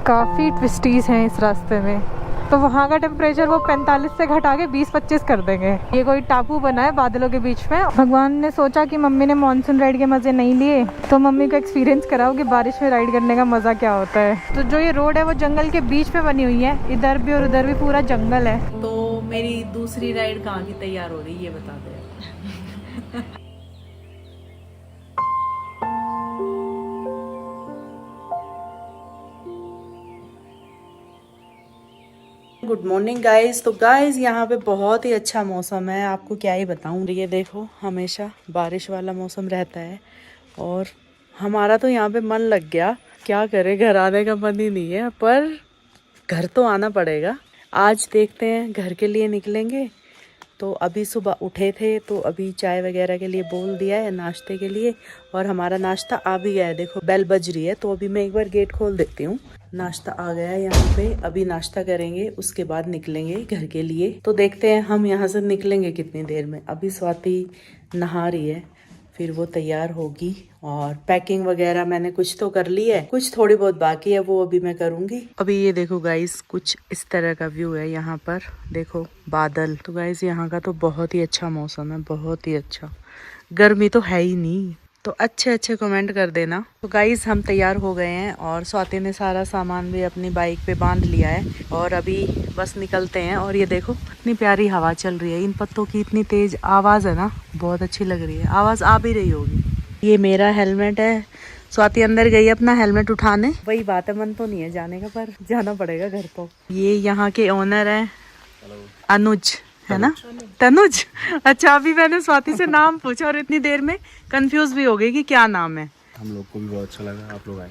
काफ़ी ट्विस्टीज हैं इस रास्ते में। तो वहाँ का टेम्परेचर वो 45 से घटा के 20-25 कर देंगे। ये कोई टापू बना है बादलों के बीच में। भगवान ने सोचा कि मम्मी ने मानसून राइड के मज़े नहीं लिए तो मम्मी को एक्सपीरियंस कराओ कि बारिश में राइड करने का मज़ा क्या होता है। तो जो ये रोड है वो जंगल के बीच में बनी हुई है, इधर भी और उधर भी पूरा जंगल है। तो मेरी दूसरी राइड कहाँ की तैयार हो रही है ये बता दो। Good morning guys. तो गाइस यहाँ पे बहुत ही अच्छा मौसम है, आपको क्या ही बताऊँ। ये देखो हमेशा बारिश वाला मौसम रहता है और हमारा तो यहाँ पे मन लग गया। क्या करे, घर आने का मन ही नहीं है, पर घर तो आना पड़ेगा। आज देखते हैं, घर के लिए निकलेंगे। तो अभी सुबह उठे थे तो अभी चाय वगैरह के लिए बोल दिया है, नाश्ते के लिए, और हमारा नाश्ता आ भी गया है। देखो बेल बज रही है तो अभी मैं एक बार गेट खोल देती हूँ। नाश्ता आ गया है यहाँ पे, अभी नाश्ता करेंगे, उसके बाद निकलेंगे घर के लिए। तो देखते हैं हम यहाँ से निकलेंगे कितनी देर में। अभी स्वाति नहा रही है, फिर वो तैयार होगी और पैकिंग वगैरह मैंने कुछ तो कर ली है, कुछ थोड़ी बहुत बाकी है, वो अभी मैं करूँगी। अभी ये देखो गाइस, कुछ इस तरह का व्यू है यहाँ पर। देखो बादल। तो गाइस यहाँ का तो बहुत ही अच्छा मौसम है, बहुत ही अच्छा। गर्मी तो है ही नहीं। तो अच्छे अच्छे कमेंट कर देना। तो गाइस हम तैयार हो गए हैं और स्वाति ने सारा सामान भी अपनी बाइक पे बांध लिया है और अभी बस निकलते हैं। और ये देखो इतनी प्यारी हवा चल रही है, इन पत्तों की इतनी तेज आवाज़ है ना, बहुत अच्छी लग रही है। आवाज़ आ भी रही होगी। ये मेरा हेलमेट है। स्वाति अंदर गई अपना हेलमेट उठाने। वही बात है, मन तो नहीं है जाने का, पर जाना पड़ेगा घर तो। ये यहाँ के ओनर है अनुज, है ना? तनुज। अच्छा, अभी मैंने स्वाति से नाम पूछा और इतनी देर में कंफ्यूज भी हो गई कि क्या नाम है। हम लोग को भी बहुत अच्छा लगा आप लोग आए।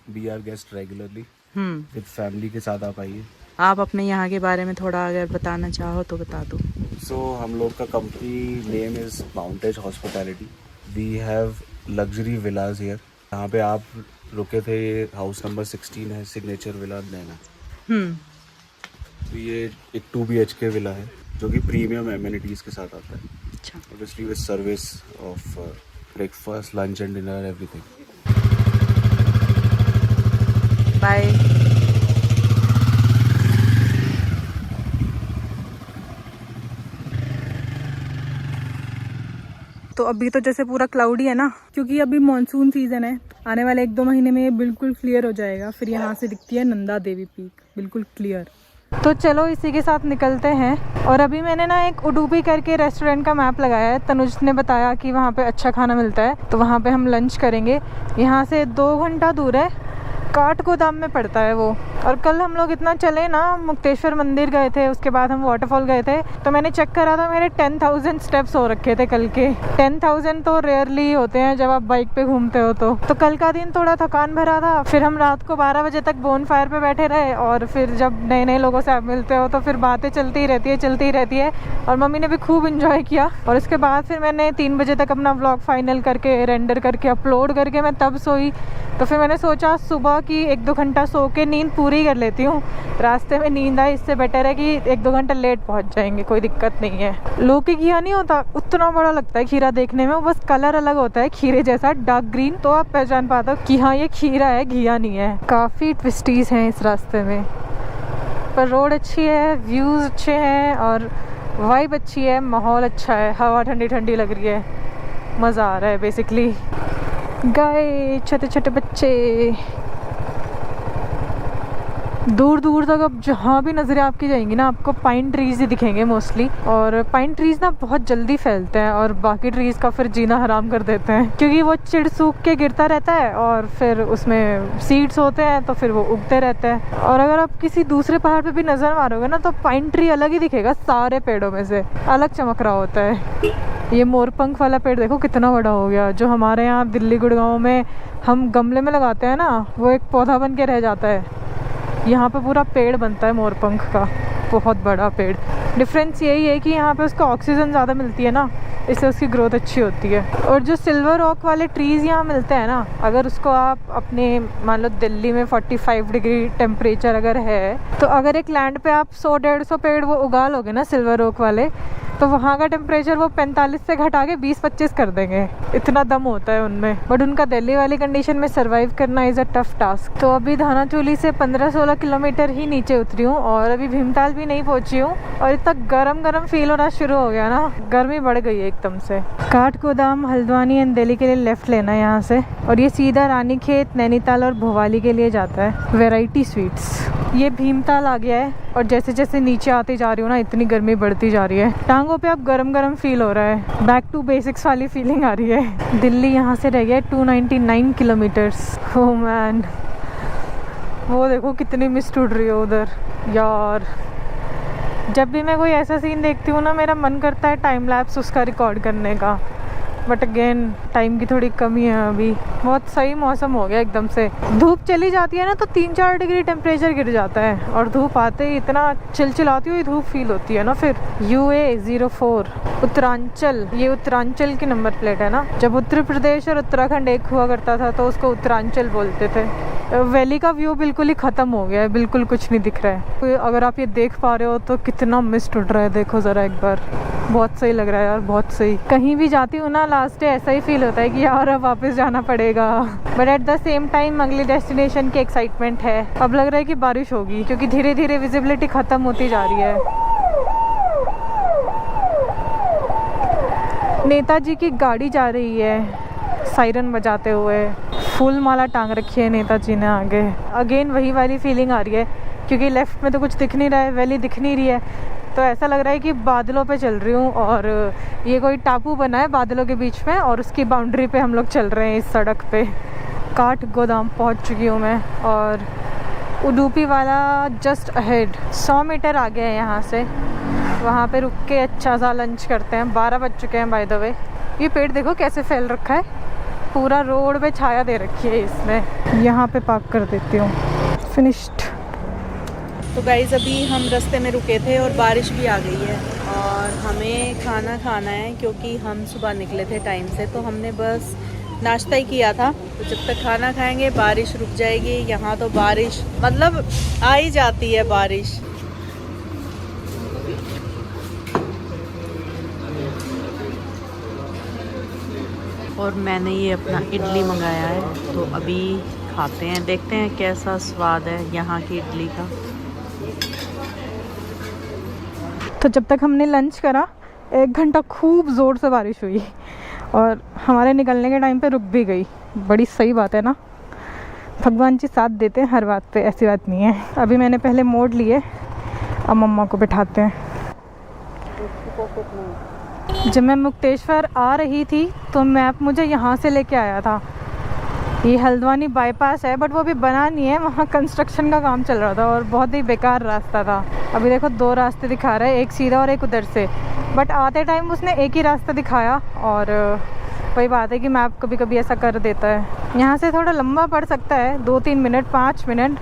Be our guest regularly, with family के साथ आप आइए। आप अपने यहाँ के बारे में थोड़ा अगर बताना चाहो तो बता दो। सो हम लोग का company name is Mountage hospitality. We have luxury villas here. यहाँ पे आप रुके थे, हाउस नंबर 16 है, सिग्नेचर विला नैना। तो ये एक 2 BHK विला है जो कि प्रीमियम एमिनिटीज के साथ आता है। अच्छा। Obviously with service of breakfast, lunch and dinner, everything. Bye. तो अभी तो जैसे पूरा क्लाउडी है ना, क्योंकि अभी मॉनसून सीजन है। आने वाले 1-2 महीने में ये बिल्कुल क्लियर हो जाएगा। फिर यहाँ से दिखती है नंदा देवी पीक, बिल्कुल क्लियर। तो चलो इसी के साथ निकलते हैं। और अभी मैंने ना एक उडुपी करके रेस्टोरेंट का मैप लगाया है। तनुज ने बताया कि वहाँ पे अच्छा खाना मिलता है, तो वहाँ पे हम लंच करेंगे। यहाँ से 2 घंटा दूर है, काठगोदाम में पड़ता है वो। और कल हम लोग इतना चले ना, मुक्तेश्वर मंदिर गए थे, उसके बाद हम वाटरफॉल गए थे। तो मैंने चेक करा था, मेरे 10,000 स्टेप्स हो रखे थे कल के। 10,000 तो रेयरली होते हैं जब आप बाइक पे घूमते हो। तो कल का दिन थोड़ा थकान भरा था। फिर हम रात को 12 बजे तक बोन फायर पे बैठे रहे। और फिर जब नए नए लोगों से आप मिलते हो तो फिर बातें चलती रहती है। और मम्मी ने भी खूब इंजॉय किया। और उसके बाद फिर मैंने 3 बजे तक अपना व्लॉग फाइनल करके, रेंडर करके, अपलोड करके मैं तब सोई। तो फिर मैंने सोचा सुबह कि 1-2 घंटा सो के नींद पूरी कर लेती हूँ। रास्ते में नींद आए, इससे बेटर है कि 1-2 घंटा लेट पहुँच जाएंगे, कोई दिक्कत नहीं है। लौकी घिया नहीं होता, उतना बड़ा लगता है खीरा देखने में, बस कलर अलग होता है खीरे जैसा, डार्क ग्रीन। तो आप पहचान पाते हो कि हाँ ये खीरा है, घिया नहीं है। काफ़ी ट्विस्टीज हैं इस रास्ते में, पर रोड अच्छी है, व्यूज़ अच्छे हैं और वाइब अच्छी है, माहौल अच्छा है, हवा ठंडी ठंडी लग रही है, मज़ा आ रहा है बेसिकली। गाय, छोटे छोटे बच्चे, दूर दूर तक अब जहाँ भी नज़रें आपकी जाएंगी ना, आपको पाइन ट्रीज ही दिखेंगे मोस्टली। और पाइन ट्रीज ना बहुत जल्दी फैलते हैं और बाकी ट्रीज का फिर जीना हराम कर देते हैं, क्योंकि वो चिड़ सूख के गिरता रहता है और फिर उसमें सीड्स होते हैं तो फिर वो उगते रहते हैं। और अगर आप किसी दूसरे पहाड़ पे भी नज़र मारोगे ना, तो पाइन ट्री अलग ही दिखेगा, सारे पेड़ों में से अलग चमक रहा होता है। ये मोरपंख वाला पेड़ देखो कितना बड़ा हो गया, जो हमारे यहाँ दिल्ली गुड़गांव में हम गमले में लगाते हैं ना, वो एक पौधा बन के रह जाता है। यहाँ पे पूरा पेड़ बनता है मोरपंख का, बहुत बड़ा पेड़। डिफरेंस यही है कि यहाँ पे उसको ऑक्सीजन ज़्यादा मिलती है ना, इससे उसकी ग्रोथ अच्छी होती है। और जो सिल्वर रॉक वाले ट्रीज़ यहाँ मिलते हैं ना, अगर उसको आप अपने, मान लो दिल्ली में 45 डिग्री टेम्परेचर अगर है, तो अगर एक लैंड पे आप 100-150 पेड़ वो उगा लोगे ना सिल्वर रॉक वाले, तो तो वहाँ का टेम्परेचर वो 45 से घटा के 20-25 कर देंगे, इतना दम होता है उनमें। बट उनका दिल्ली वाली कंडीशन में सरवाइव करना इज़ अ टफ टास्क। तो अभी धानाचूली से 15-16 किलोमीटर ही नीचे उतरी हूँ और अभी भीमताल भी नहीं पहुँची हूँ और इतना गरम फील होना शुरू हो गया ना, गर्मी बढ़ गई है एकदम से। काठगोदाम, हल्द्वानी एंड दिल्ली के लिए लेफ्ट लेना है यहाँ से और ये सीधा रानीखेत, नैनीताल और भोपाली के लिए जाता है। Variety sweets. ये भीमताल आ गया है और जैसे जैसे नीचे आती जा रही हूँ ना, इतनी गर्मी बढ़ती जा रही है, टांगों पे अब गरम फील हो रहा है। बैक टू बेसिक्स वाली फीलिंग आ रही है। दिल्ली यहाँ से रह गया 299 किलोमीटर्स। ओह मैन, वो देखो कितनी मिस्ट उड़ रही है उधर यार। जब भी मैं कोई ऐसा सीन देखती हूँ ना, मेरा मन करता है टाइम लैप्स उसका रिकॉर्ड करने का, बट अगेन टाइम की थोड़ी कमी है अभी। बहुत सही मौसम हो गया एकदम से। धूप चली जाती है ना तो 3-4 डिग्री टेम्परेचर गिर जाता है और धूप आते ही इतना चिलचिलाती हुई धूप फील होती है ना। फिर UA04 उत्तरांचल, ये उत्तरांचल की नंबर प्लेट है ना। जब उत्तर प्रदेश और उत्तराखंड एक हुआ करता था तो उसको उत्तरांचल बोलते थे। वैली का व्यू बिल्कुल ही ख़त्म हो गया है, बिल्कुल कुछ नहीं दिख रहा है। अगर आप ये देख पा रहे हो तो कितना मिस्ट उड़ रहा है, देखो ज़रा एक बार। बहुत सही लग रहा है यार, बहुत सही। कहीं भी जाती हूँ ना लास्ट डे ऐसा ही फील होता है कि यार अब वापस जाना पड़ेगा, but at the same time अगली डेस्टिनेशन की एक्साइटमेंट है। अब लग रहा है कि बारिश होगी क्योंकि धीरे धीरे विजिबिलिटी ख़त्म होती जा रही है। नेताजी की गाड़ी जा रही है सायरन बजाते हुए, फूल माला टांग रखी है नेताजी ने आगे। अगेन वही वाली फीलिंग आ रही है क्योंकि लेफ्ट में तो कुछ दिख नहीं रहा है, वैली दिख नहीं रही है, तो ऐसा लग रहा है कि बादलों पे चल रही हूँ और ये कोई टापू बना है बादलों के बीच में और उसकी बाउंड्री पे हम लोग चल रहे हैं इस सड़क पे। काठगोदाम पहुँच चुकी हूँ मैं और उडुपी वाला जस्ट अहेड 100 मीटर आगे है यहाँ से। वहाँ पे रुक के अच्छा सा लंच करते हैं। 12 बज चुके हैं बाय द वे। ये पेड़ देखो कैसे फैल रखा है, पूरा रोड पे छाया दे रखी है इसमें। यहाँ पे पार्क कर देती हूँ। फिनिश्ड। तो गाइज़ अभी हम रास्ते में रुके थे और बारिश भी आ गई है और हमें खाना खाना है क्योंकि हम सुबह निकले थे टाइम से, तो हमने बस नाश्ता ही किया था। तो जब तक खाना खाएंगे बारिश रुक जाएगी। यहाँ तो बारिश मतलब आ ही जाती है बारिश। और मैंने ये अपना इडली मंगाया है, तो अभी खाते हैं, देखते हैं कैसा स्वाद है यहाँ की इडली का। तो जब तक हमने लंच करा 1 घंटा खूब ज़ोर से बारिश हुई और हमारे निकलने के टाइम पे रुक भी गई। बड़ी सही बात है ना, भगवान जी साथ देते हैं हर बात पे, ऐसी बात नहीं है। अभी मैंने पहले मोड़ लिए, अब मम्मा को बिठाते हैं। जब मैं मुक्तेश्वर आ रही थी तो मैप मुझे यहाँ से लेके आया था। ये हल्द्वानी बाईपास है बट वो अभी बना नहीं है, वहाँ कंस्ट्रक्शन का काम चल रहा था और बहुत ही बेकार रास्ता था। अभी देखो 2 रास्ते दिखा रहा है, एक सीधा और एक उधर से, बट आते टाइम उसने एक ही रास्ता दिखाया। और वही बात है कि मैप कभी कभी ऐसा कर देता है। यहाँ से थोड़ा लंबा पड़ सकता है, 2-3 मिनट 5 मिनट,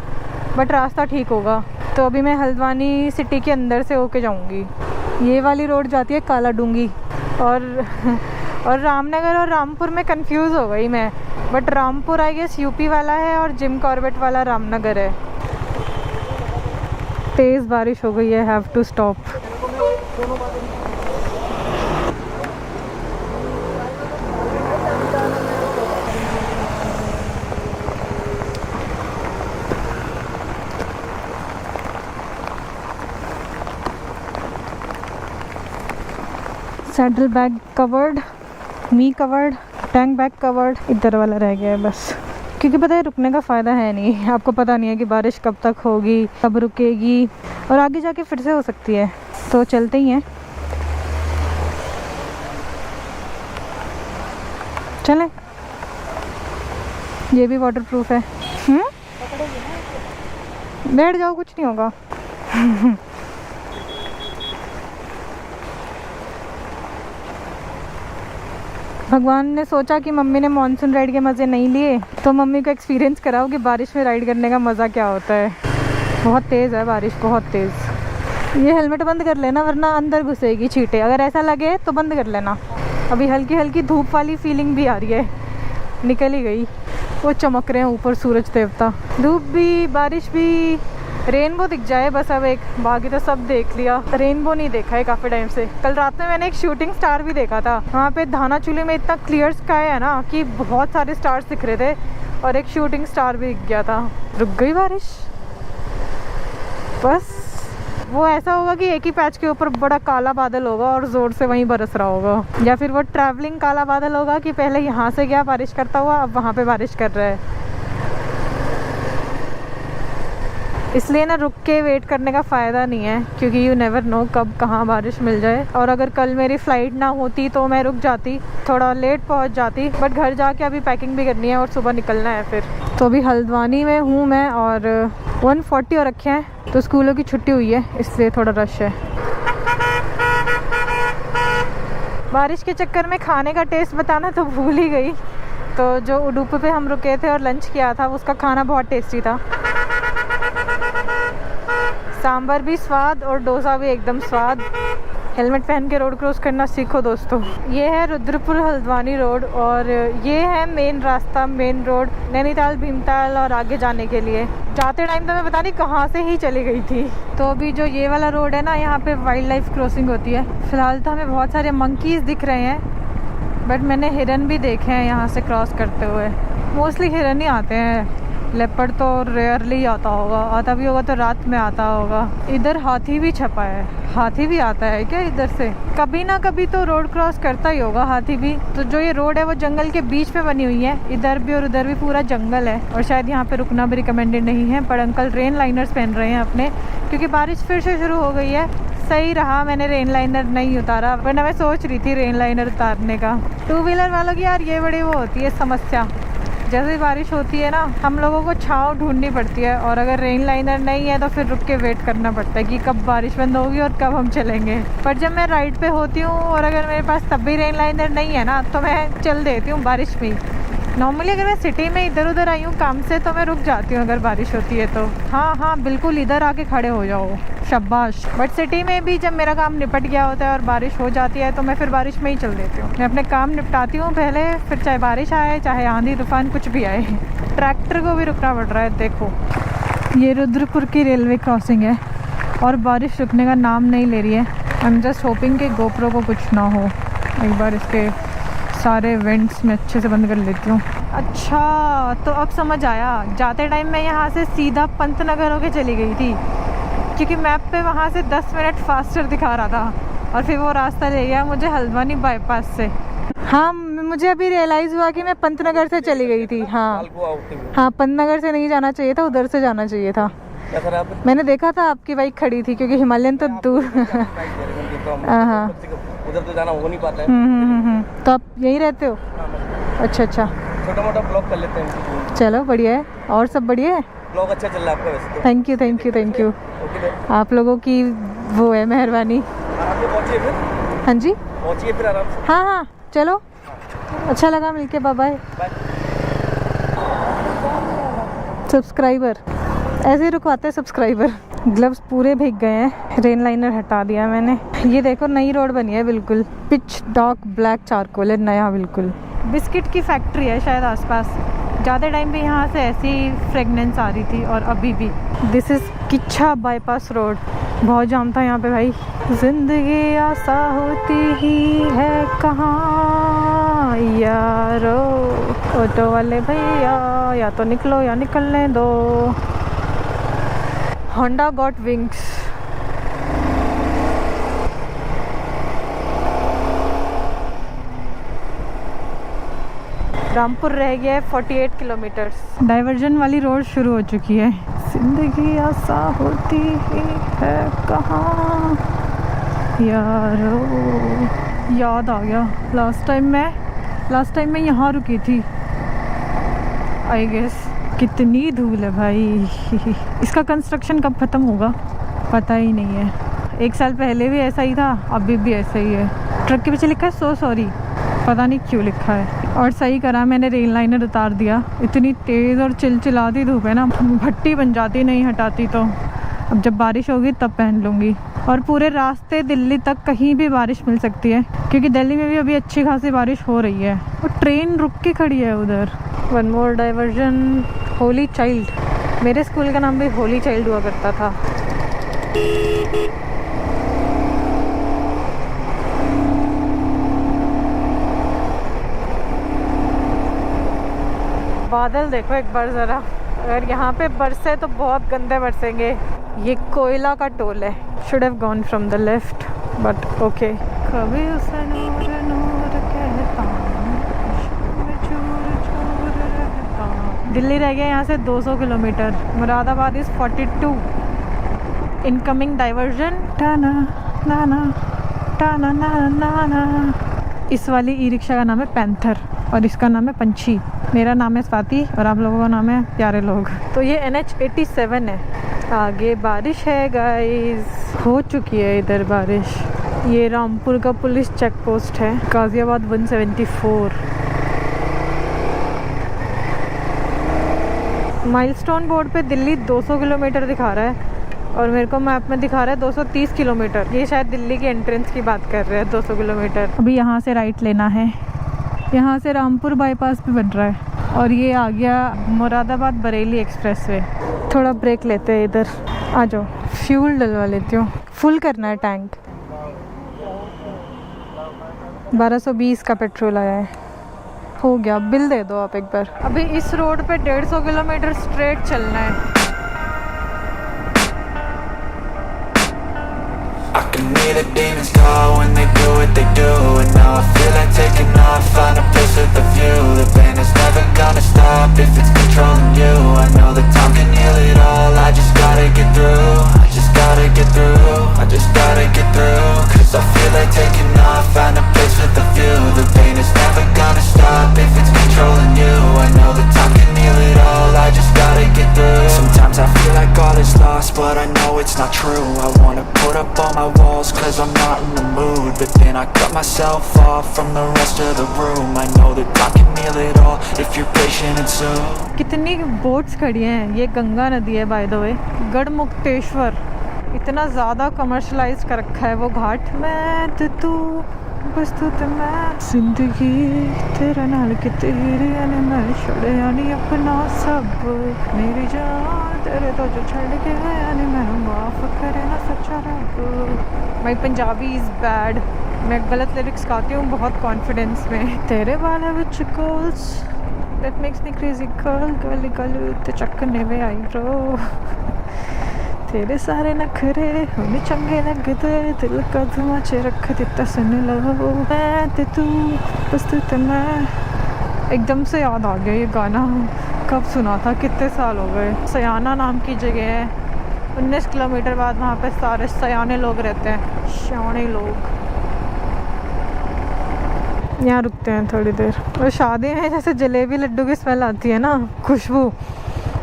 बट रास्ता ठीक होगा। तो अभी मैं हल्द्वानी सिटी के अंदर से होके जाऊँगी। ये वाली रोड जाती है काला डूंगी और रामनगर और रामपुर में कंफ्यूज हो गई मैं, but Rampur I guess UP वाला है और जिम कॉर्बेट वाला रामनगर है। तेज़ बारिश हो गई है, have to stop. Saddle bag covered, me covered, tank bag covered, इधर वाला रह गया है बस। क्योंकि पता है रुकने का फ़ायदा है नहीं, आपको पता नहीं है कि बारिश कब तक होगी, कब रुकेगी और आगे जाके फिर से हो सकती है। तो चलते ही हैं, चलें। ये भी वाटरप्रूफ है। बैठ जाओ, कुछ नहीं होगा। भगवान ने सोचा कि मम्मी ने मानसून राइड के मज़े नहीं लिए तो मम्मी को एक्सपीरियंस कराओ कि बारिश में राइड करने का मज़ा क्या होता है। बहुत तेज़ है बारिश, बहुत तेज़। ये हेलमेट बंद कर लेना वरना अंदर घुसेगी छींटे, अगर ऐसा लगे तो बंद कर लेना। अभी हल्की हल्की धूप वाली फीलिंग भी आ रही है, निकल ही गई। वो चमक रहे हैं ऊपर सूरज देवता। धूप भी, बारिश भी, रेनबो दिख जाए बस अब एक, बाकी तो सब देख लिया। रेनबो नहीं देखा है काफ़ी टाइम से। कल रात में मैंने एक शूटिंग स्टार भी देखा था। वहाँ पे धानाचूली में इतना क्लियर स्काई है ना कि बहुत सारे स्टार्स दिख रहे थे और एक शूटिंग स्टार भी दिख गया था। रुक गई बारिश बस। वो ऐसा होगा कि एक ही पैच के ऊपर बड़ा काला बादल होगा और ज़ोर से वहीं बरस रहा होगा, या फिर वो ट्रैवलिंग काला बादल होगा कि पहले यहाँ से गया बारिश करता हुआ, अब वहाँ पे बारिश कर रहा है। इसलिए ना रुक के वेट करने का फ़ायदा नहीं है, क्योंकि यू नेवर नो कब कहाँ बारिश मिल जाए। और अगर कल मेरी फ़्लाइट ना होती तो मैं रुक जाती, थोड़ा लेट पहुँच जाती, बट घर जाके अभी पैकिंग भी करनी है और सुबह निकलना है फिर। तो अभी हल्द्वानी में हूँ मैं और 1:40 हो रखे हैं, तो स्कूलों की छुट्टी हुई है इसलिए थोड़ा रश है। बारिश के चक्कर में खाने का टेस्ट बताना तो भूल ही गई। तो जो उडुपी पे हम रुके थे और लंच किया था उसका खाना बहुत टेस्टी था। सांभर भी स्वाद और डोसा भी एकदम स्वाद। हेलमेट पहन के रोड क्रॉस करना सीखो दोस्तों। ये है रुद्रपुर हल्द्वानी रोड और ये है मेन रास्ता, मेन रोड नैनीताल, भीमताल और आगे जाने के लिए। जाते टाइम तो मैं पता नहीं कहाँ से ही चली गई थी। तो अभी जो ये वाला रोड है ना, यहाँ पे वाइल्ड लाइफ क्रॉसिंग होती है। फिलहाल तो हमें बहुत सारे मंकीज़ दिख रहे हैं, बट मैंने हिरन भी देखे हैं यहाँ से क्रॉस करते हुए। मोस्टली हिरन ही आते हैं, लेपर्ड तो रेयरली आता होगा, आता भी होगा तो रात में आता होगा। इधर हाथी भी छपा है, हाथी भी आता है क्या इधर से? कभी ना कभी तो रोड क्रॉस करता ही होगा हाथी भी। तो जो ये रोड है वो जंगल के बीच पे बनी हुई है, इधर भी और उधर भी पूरा जंगल है। और शायद यहाँ पे रुकना भी रिकमेंडेड नहीं है, पर अंकल रेन लाइनर्स पहन रहे हैं अपने, क्योंकि बारिश फिर से शुरू हो गई है। सही रहा मैंने रेन लाइनर नहीं उतारा, वरना मैं सोच रही थी रेन लाइनर उतारने का। 2 व्हीलर वालों की यार ये बड़ी वो होती है समस्या, जैसे बारिश होती है ना हम लोगों को छांव ढूंढनी पड़ती है, और अगर रेन लाइनर नहीं है तो फिर रुक के वेट करना पड़ता है कि कब बारिश बंद होगी और कब हम चलेंगे। पर जब मैं राइड पे होती हूँ और अगर मेरे पास तब भी रेन लाइनर नहीं है ना, तो मैं चल देती हूँ बारिश में। नॉर्मली अगर मैं सिटी में इधर उधर आई हूँ काम से तो मैं रुक जाती हूँ अगर बारिश होती है तो। हाँ बिल्कुल, इधर आके खड़े हो जाओ, शाबाश। बट सिटी में भी जब मेरा काम निपट गया होता है और बारिश हो जाती है तो मैं फिर बारिश में ही चल देती हूँ। मैं अपने काम निपटाती हूँ पहले, फिर चाहे बारिश आए चाहे आंधी तूफान कुछ भी आए। ट्रैक्टर को भी रुकना पड़ रहा है। देखो ये रुद्रपुर की रेलवे क्रॉसिंग है और बारिश रुकने का नाम नहीं ले रही है। आई एम जस्ट होपिंग कि गोप्रो को कुछ ना हो। एक बार इसके सारे वेंट्स में अच्छे से बंद कर लेती हूँ। अच्छा तो अब समझ आया, जाते टाइम मैं यहाँ से सीधा पंत नगर होके चली गई थी, क्योंकि मैप पे वहाँ से 10 मिनट फास्टर दिखा रहा था और फिर वो रास्ता ले गया मुझे हल्द्वानी बाईपास से। हाँ मुझे अभी रियलाइज़ हुआ कि मैं पंत नगर से चली गई थी। हाँ पंत नगर से नहीं जाना चाहिए था, उधर से जाना चाहिए था। मैंने देखा था आपकी बाइक खड़ी थी, क्योंकि हिमालयन तो दूर। हाँ उधर तो जाना हो नहीं पाता है। तो आप यहीं रहते हो? अच्छा छोटा मोटा ब्लॉग कर लेते हैं। चलो बढ़िया है। और सब बढ़िया है? ब्लॉग अच्छा चल रहा है आपका वैसे तो। Thank you. आप लोगों की वो है मेहरबानी। आप लोग पहुंचिए फिर। हाँ जी पहुंचिए फिर आराम से। हाँ चलो, अच्छा लगा मिलके, बाय बाय। सब्सक्राइबर ऐसे ही रुकवाते हैं सब्सक्राइबर। ग्लव्स पूरे भीग गए हैं, रेन लाइनर हटा दिया मैंने। ये देखो नई रोड बनी है बिल्कुल, पिच डार्क ब्लैक चारकोल है, नया बिल्कुल। बिस्किट की फैक्ट्री है शायद आसपास। ज़्यादा टाइम पे यहाँ से ऐसी फ्रेगनेंस आ रही थी और अभी भी। This is Kichha bypass road. बहुत जाम था यहाँ पे भाई। जिंदगी आसा होती ही है कहाँ यारो, ऑटो वाले भैया या तो निकलो या निकलने दो। Honda got wings. रामपुर रह गया है 48 किलोमीटर्स। डाइवर्जन वाली रोड शुरू हो चुकी है। जिंदगी आसा होती ही है कहाँ यारो। याद आ गया लास्ट टाइम मैं यहाँ रुकी थी आई गेस। कितनी धूल है भाई। इसका कंस्ट्रक्शन कब ख़त्म होगा पता ही नहीं है। 1 साल पहले भी ऐसा ही था, अभी भी ऐसा ही है। ट्रक के पीछे लिखा है सो सॉरी, पता नहीं क्यों लिखा है। और सही करा मैंने रेन लाइनर उतार दिया। इतनी तेज़ और चिलचिलाती धूप है ना, भट्टी बन जाती नहीं हटाती तो। अब जब बारिश होगी तब पहन लूँगी। और पूरे रास्ते दिल्ली तक कहीं भी बारिश मिल सकती है, क्योंकि दिल्ली में भी अभी अच्छी खासी बारिश हो रही है। और ट्रेन रुक के खड़ी है उधर। One more diversion, Holi child. मेरे स्कूल का नाम भी होली चाइल्ड हुआ करता था। बादल देखो एक बार ज़रा, अगर यहाँ पे बरसे तो बहुत गंदे बरसेंगे। ये कोयला का टोल है। Should have gone from the left but okay. कभी उसे नूर नूर कहता हूँ, चूर चूर रहता हूँ। दिल्ली रह गया यहाँ से 200 kilometre. Moradabad is 42। Incoming diversion टाना नाना टाना ना ना ना। इस वाली ई रिक्शा का नाम है पैंथर और इसका नाम है पंछी। मेरा नाम है स्वाति और आप लोगों का नाम है प्यारे लोग। तो ये NH 87 है। आगे बारिश है गाइस, हो चुकी है इधर बारिश। ये रामपुर का पुलिस चेक पोस्ट है, गाजियाबाद 174। माइलस्टोन बोर्ड पे दिल्ली 200 किलोमीटर दिखा रहा है और मेरे को मैप में दिखा रहा है 230 किलोमीटर। ये शायद दिल्ली के एंट्रेंस की बात कर रहे हैं, 200 किलोमीटर। अभी यहाँ से राइट लेना है। यहाँ से रामपुर बाईपास भी बन रहा है और ये आ गया मुरादाबाद बरेली एक्सप्रेसवे। थोड़ा ब्रेक लेते हैं इधर, आ जाओ। फ्यूल डलवा लेती हूँ, फुल करना है टैंक। 1220 का पेट्रोल आया है। हो गया, बिल दे दो आप एक बार। अभी इस रोड पे 150 किलोमीटर स्ट्रेट चलना है। Me the demons call when they do what they do. And now I feel like taking off, find a place with a view. The pain is never gonna stop if it's controlling you. I know that time can heal it all, I just gotta get through. I just gotta get through, I just gotta get through. Cause I feel like taking off, find a place with a view. The pain is never gonna stop if it's controlling you. I know that time can heal it all, I just gotta get through. Sometimes I feel like all is lost, but I know it's not true. I wanna put up all my walls cause I'm not in the mood. But then I cut myself off from the rest of the room. I know that time can heal it all if you're patient and soon. कितनी boats खड़ी हैं। ये गंगा नदी है by the way. Garhmukteshwar इतना ज़्यादा commercialise कर रखा है वो घाट। मैं तो तू बस तू तो मैं, जिंदगी तेरा नाल कि तेरी यानी मैं छोड़े यानी अपना सब। मेरी जान तेरे तो जो छड़ के यानी मैंने माफ़ करे ना सच्चा रब। माई पंजाबी इज़ बैड। मैं गलत लिरिक्स गाती हूँ बहुत कॉन्फिडेंस में। तेरे वाले विच goals that makes me crazy girl, गली गली ते चक्कने में आई ब्रो। तेरे सारे नखरे हमें चंगे लगते, दिल का धुआं रख देता सुन लो। मैं ते तू बस तू ते मैं। एकदम से याद आ गया ये गाना, कब सुना था, कितने साल हो गए। सयाना नाम की जगह है, 19 किलोमीटर बाद वहाँ पे सारे सयाने लोग रहते हैं, शाने लोग। यहाँ रुकते हैं थोड़ी देर। और शादी में जैसे जलेबी लड्डू की स्मेल आती है ना, खुशबू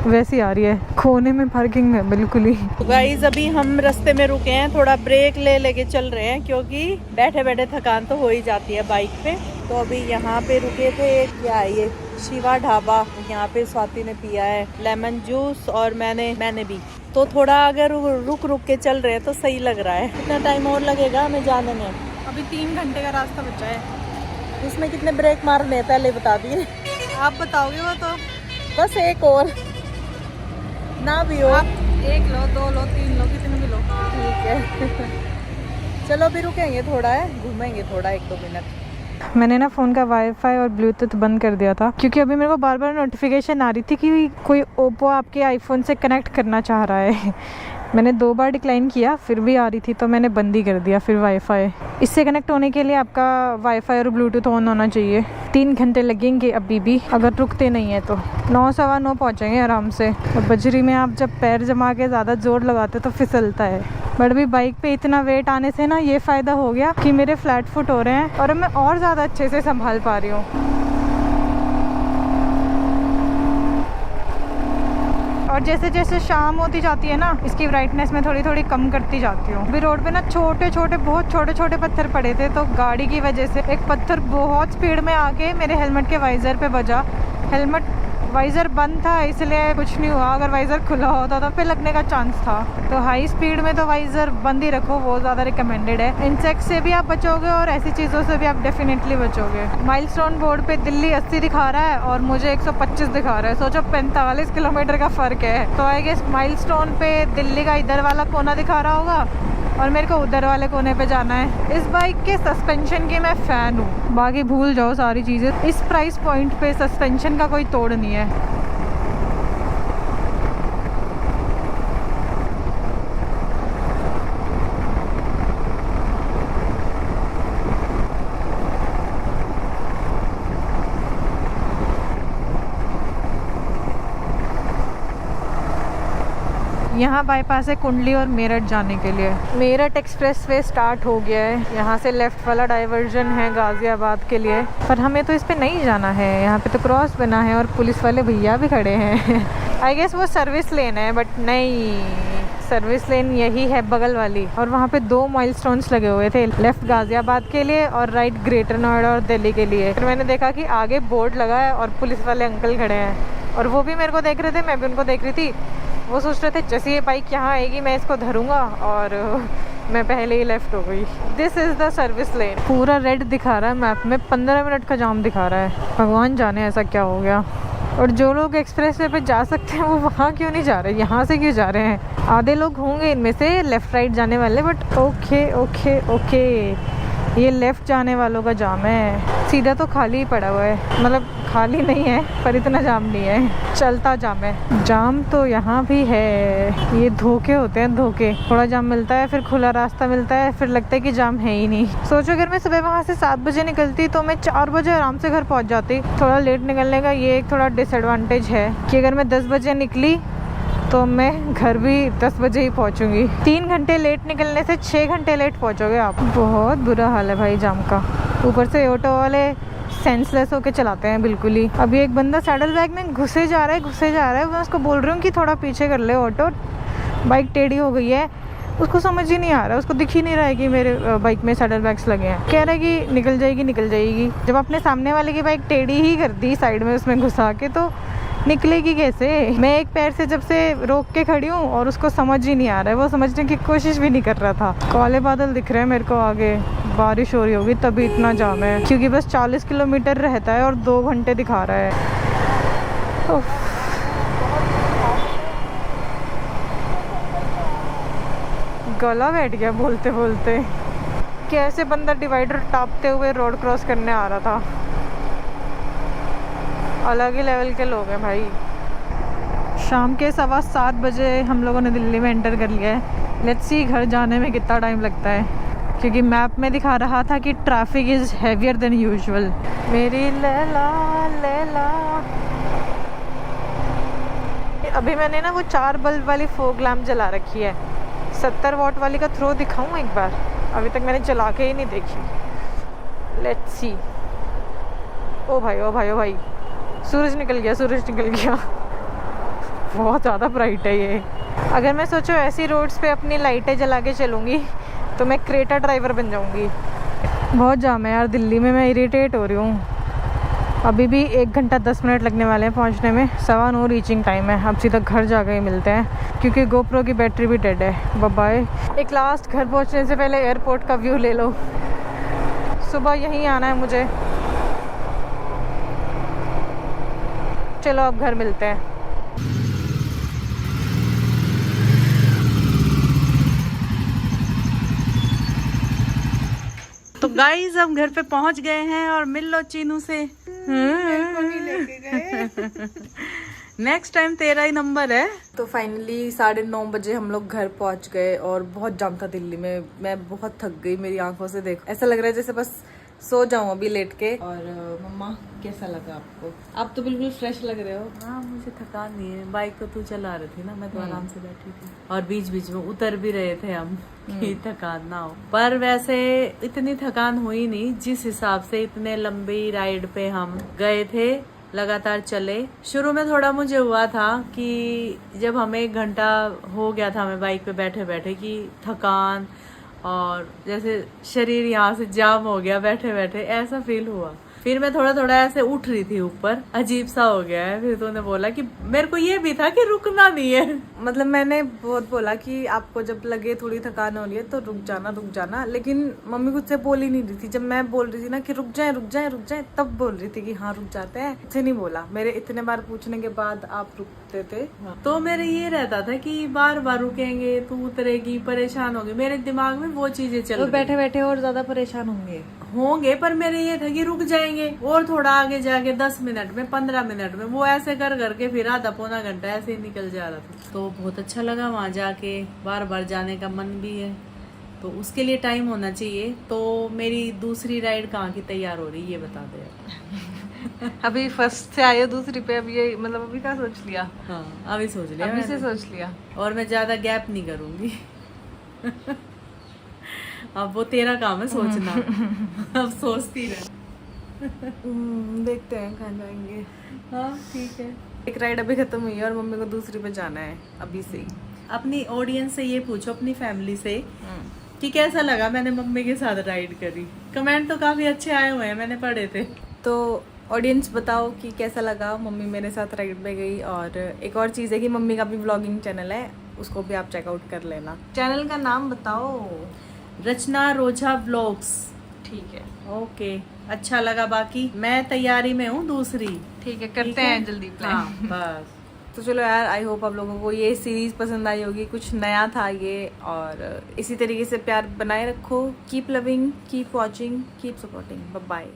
वैसी आ रही है। खोने में पार्किंग है बिल्कुल ही। गाइस अभी हम रास्ते में रुके हैं, थोड़ा ब्रेक ले लेके चल रहे हैं क्योंकि बैठे बैठे थकान तो हो ही जाती है बाइक पे। तो अभी यहाँ पे रुके थे, क्या ये शिवा ढाबा। यहाँ पे स्वाति ने पिया है लेमन जूस और मैंने भी। तो थोड़ा अगर रुक के चल रहे हैं तो सही लग रहा है। कितना टाइम और लगेगा हमें जाने में? अभी 3 घंटे का रास्ता बचा है। इसमें कितने ब्रेक मारने हैं पहले बता दिए? आप बताओगे वो तो। बस एक और ना भी हो। आप 1 लो, 2 लो, 3 लो, कितने भी लो। ठीक है चलो अभी रुकेंगे थोड़ा है, घूमेंगे थोड़ा 1-2 मिनट। मैंने ना फ़ोन का वाईफाई और ब्लूटूथ बंद कर दिया था क्योंकि अभी मेरे को बार बार नोटिफिकेशन आ रही थी कि कोई ओप्पो आपके आईफोन से कनेक्ट करना चाह रहा है। मैंने 2 बार डिक्लाइन किया, फिर भी आ रही थी तो मैंने बंद ही कर दिया। फिर वाईफाई, इससे कनेक्ट होने के लिए आपका वाईफाई और ब्लूटूथ ऑन होना चाहिए। 3 घंटे लगेंगे अभी भी, अगर रुकते नहीं है तो 9 सवा 9 पहुँचेंगे आराम से। और बजरी में आप जब पैर जमा के ज़्यादा जोर लगाते तो फिसलता है। बट अभी बाइक पे इतना वेट आने से ना ये फ़ायदा हो गया कि मेरे फ्लैट फुट हो रहे हैं और मैं और ज़्यादा अच्छे से संभाल पा रही हूँ। और जैसे जैसे शाम होती जाती है ना, इसकी ब्राइटनेस में थोड़ी थोड़ी कम करती जाती हूँ। अभी रोड पे ना बहुत छोटे छोटे पत्थर पड़े थे, तो गाड़ी की वजह से एक पत्थर बहुत स्पीड में आके मेरे हेलमेट के वाइजर पे बजा। हेलमेट वाइज़र बंद था इसलिए कुछ नहीं हुआ, अगर वाइज़र खुला होता तो फिर लगने का चांस था। तो हाई स्पीड में तो वाइज़र बंद ही रखो, वो ज़्यादा रिकमेंडेड है। इंसेक्ट से भी आप बचोगे और ऐसी चीज़ों से भी आप डेफिनेटली बचोगे। माइलस्टोन बोर्ड पे दिल्ली 80 दिखा रहा है और मुझे 125 दिखा रहा है। सोचो 45 किलोमीटर का फ़र्क है। तो आई गेस माइलस्टोन पे दिल्ली का इधर वाला कोना दिखा रहा होगा और मेरे को उधर वाले कोने पे जाना है। इस बाइक के सस्पेंशन की मैं फ़ैन हूँ, बाकी भूल जाओ सारी चीज़ें। इस प्राइस पॉइंट पे सस्पेंशन का कोई तोड़ नहीं है। यहाँ बाईपास है कुंडली और मेरठ जाने के लिए। मेरठ एक्सप्रेस वे स्टार्ट हो गया है। यहाँ से लेफ़्ट वाला डाइवर्जन है गाज़ियाबाद के लिए, पर हमें तो इस पे नहीं जाना है। यहाँ पे तो क्रॉस बना है और पुलिस वाले भैया भी खड़े हैं। आई गेस वो सर्विस लेन है, बट नहीं, सर्विस लेन यही है बगल वाली। और वहाँ पे 2 माइलस्टोन्स लगे हुए थे, लेफ़्ट गाज़ियाबाद के लिए और राइट ग्रेटर नोएडा और दिल्ली के लिए। फिर मैंने देखा कि आगे बोर्ड लगा है और पुलिस वाले अंकल खड़े हैं और वो भी मेरे को देख रहे थे, मैं भी उनको देख रही थी। वो सोच रहे थे जैसे ये बाइक यहाँ आएगी मैं इसको धरूंगा, और मैं पहले ही लेफ़्ट हो गई। This is the service lane. पूरा रेड दिखा रहा है मैप में, 15 मिनट का जाम दिखा रहा है। भगवान जाने ऐसा क्या हो गया। और जो लोग एक्सप्रेस वे पे जा सकते हैं वो वहाँ क्यों नहीं जा रहे, यहाँ से क्यों जा रहे हैं। आधे लोग होंगे इनमें से लेफ़्ट राइट जाने वाले, बट ओके ओके ओके, ये लेफ़्ट जाने वालों का जाम है। सीधा तो खाली ही पड़ा हुआ है, मतलब खाली नहीं है पर इतना जाम नहीं है, चलता जाम है। जाम तो यहाँ भी है, ये धोखे होते हैं धोखे। थोड़ा जाम मिलता है, फिर खुला रास्ता मिलता है, फिर लगता है कि जाम है ही नहीं। सोचो अगर मैं सुबह वहाँ से 7 बजे निकलती तो मैं 4 बजे आराम से घर पहुँच जाती। थोड़ा लेट निकलने का ये एक थोड़ा डिसएडवांटेज है कि अगर मैं 10 बजे निकली तो मैं घर भी 10 बजे ही पहुंचूंगी। 3 घंटे लेट निकलने से 6 घंटे लेट पहुंचोगे आप। बहुत बुरा हाल है भाई जाम का। ऊपर से ऑटो वाले सेंसलेस होके चलाते हैं बिल्कुल ही। अभी एक बंदा सैडल बैग में घुसे जा रहा है। मैं उसको बोल रही हूँ कि थोड़ा पीछे कर ले ऑटो, बाइक टेढ़ी हो गई है। उसको समझ ही नहीं आ रहा, उसको दिख ही नहीं रहा है कि मेरे बाइक में सैडल बैग्स लगे हैं। कह रहा है कि निकल जाएगी। जब अपने सामने वाले की बाइक टेढ़ी ही कर दी साइड में उसमें घुसा के, तो निकलेगी कैसे। मैं एक पैर से जब से रोक के खड़ी हूँ और उसको समझ ही नहीं आ रहा है, वो समझने की कोशिश भी नहीं कर रहा था। काले बादल दिख रहे हैं मेरे को, आगे बारिश हो रही होगी तभी इतना जाम है, क्योंकि बस 40 किलोमीटर रहता है और 2 घंटे दिखा रहा है। गला बैठ गया बोलते बोलते। कैसे बंदा डिवाइडर टापते हुए रोड क्रॉस करने आ रहा था। अलग ही लेवल के लोग हैं भाई। शाम के 7:15 बजे हम लोगों ने दिल्ली में एंटर कर लिया है। लेट्स सी घर जाने में कितना टाइम लगता है, क्योंकि मैप में दिखा रहा था कि traffic is heavier than usual. मेरी लैला लैला। अभी मैंने ना वो 4 बल्ब वाली फोग लैम्प जला रखी है। 70 वॉट वाली का थ्रो दिखाऊँ एक बार, अभी तक मैंने चला के ही नहीं देखी। Let's see. ओ भाई सूरज निकल गया। बहुत ज़्यादा ब्राइट है ये। अगर मैं सोचो ऐसी रोड्स पे अपनी लाइटें जला के चलूँगी तो मैं क्रेटा ड्राइवर बन जाऊँगी। बहुत जाम है यार दिल्ली में, मैं इरिटेट हो रही हूँ। अभी भी 1 घंटा 10 मिनट लगने वाले हैं पहुँचने में। 9:15 रीचिंग टाइम है। अब सीधा घर जाकर ही मिलते हैं, क्योंकि गोप्रो की बैटरी भी डेड है। Bye bye. एक लास्ट घर पहुँचने से पहले एयरपोर्ट का व्यू ले लो। सुबह यहीं आना है मुझे। चलो अब घर मिलते हैं। तो गाइस हम घर पे पहुंच गए हैं और मिल लो चीनू से। नेक्स्ट टाइम तेरा ही नंबर है। तो फाइनली 9:30 बजे हम लोग घर पहुंच गए और बहुत जाम था दिल्ली में। मैं बहुत थक गई, मेरी आंखों से देखो ऐसा लग रहा है जैसे बस सो जाऊं अभी लेट के। और मम्मा कैसा लगा आपको? आप तो बिल्कुल फ्रेश लग रहे हो। हाँ मुझे थकान नहीं है, बाइक तो तू चला रही थी ना, मैं तो आराम से बैठी थी। और बीच बीच में उतर भी रहे थे हम कि थकान ना हो। पर वैसे इतनी थकान हुई नहीं जिस हिसाब से इतने लंबी राइड पे हम गए थे, लगातार चले। शुरू में थोड़ा मुझे हुआ था कि जब हमें 1 घंटा हो गया था हमें बाइक पे बैठे बैठे कि थकान और जैसे शरीर यहाँ से जाम हो गया बैठे बैठे, ऐसा फील हुआ। फिर मैं थोड़ा थोड़ा ऐसे उठ रही थी ऊपर, अजीब सा हो गया है। फिर तूने बोला कि मेरे को ये भी था कि रुकना नहीं है। मतलब मैंने बहुत बोला कि आपको जब लगे थोड़ी थकान हो रही है तो रुक जाना, लेकिन मम्मी खुद से बोल ही नहीं रही थी। जब मैं बोल रही थी ना कि रुक जाए तब बोल रही थी कि हाँ रुक जाते हैं, मुझसे नहीं बोला। मेरे इतने बार पूछने के बाद आप रुकते थे। तो मेरे ये रहता था कि बार बार रुकेंगे, तू उतरेगी, परेशान होगी। मेरे दिमाग में वो चीजें चल रही। बैठे बैठे और ज्यादा परेशान होंगे, पर मेरे ये था कि रुक जाएंगे और थोड़ा आगे जाके 10 मिनट में, 15 मिनट में, वो ऐसे कर करके फिर आधा पौना घंटा ऐसे ही निकल जा रहा था। तो बहुत अच्छा लगा वहां जाके, बार बार जाने का मन भी है, तो उसके लिए टाइम होना चाहिए। तो मेरी दूसरी राइड कहाँ की तैयार हो रही है ये बता दे। अभी फर्स्ट से आए हो दूसरी पे, अभी ये मतलब अभी क्या सोच लिया? हाँ अभी सोच लिया, अभी से मैंने। सोच लिया। और मैं ज्यादा गैप नहीं करूंगी। अब वो तेरा काम है सोचना। अब सोचती रह। देखते हैं कहाँ जाएंगे। हाँ ठीक है। एक राइड अभी खत्म हुई है और मम्मी को दूसरी पे जाना है अभी से ही। अपनी ऑडियंस से ये पूछो, अपनी फैमिली से, कि कैसा लगा मैंने मम्मी के साथ राइड करी। कमेंट तो काफी अच्छे आए हुए हैं, मैंने पढ़े थे। तो ऑडियंस बताओ कि कैसा लगा मम्मी मेरे साथ राइड पे गई। और एक और चीज़ है कि मम्मी का भी व्लॉगिंग चैनल है, उसको भी आप चेकआउट कर लेना। चैनल का नाम बताओ। रचना रोझा व्लॉग्स। ठीक है, ओके, अच्छा लगा। बाकी मैं तैयारी में हूँ दूसरी। ठीक है, ठीक करते है? हैं जल्दी प्लान। हाँ, बस। तो चलो यार, आई होप आप लोगों को ये सीरीज पसंद आई होगी। कुछ नया था ये, और इसी तरीके से प्यार बनाए रखो। Keep loving, keep watching, keep supporting. Bye bye.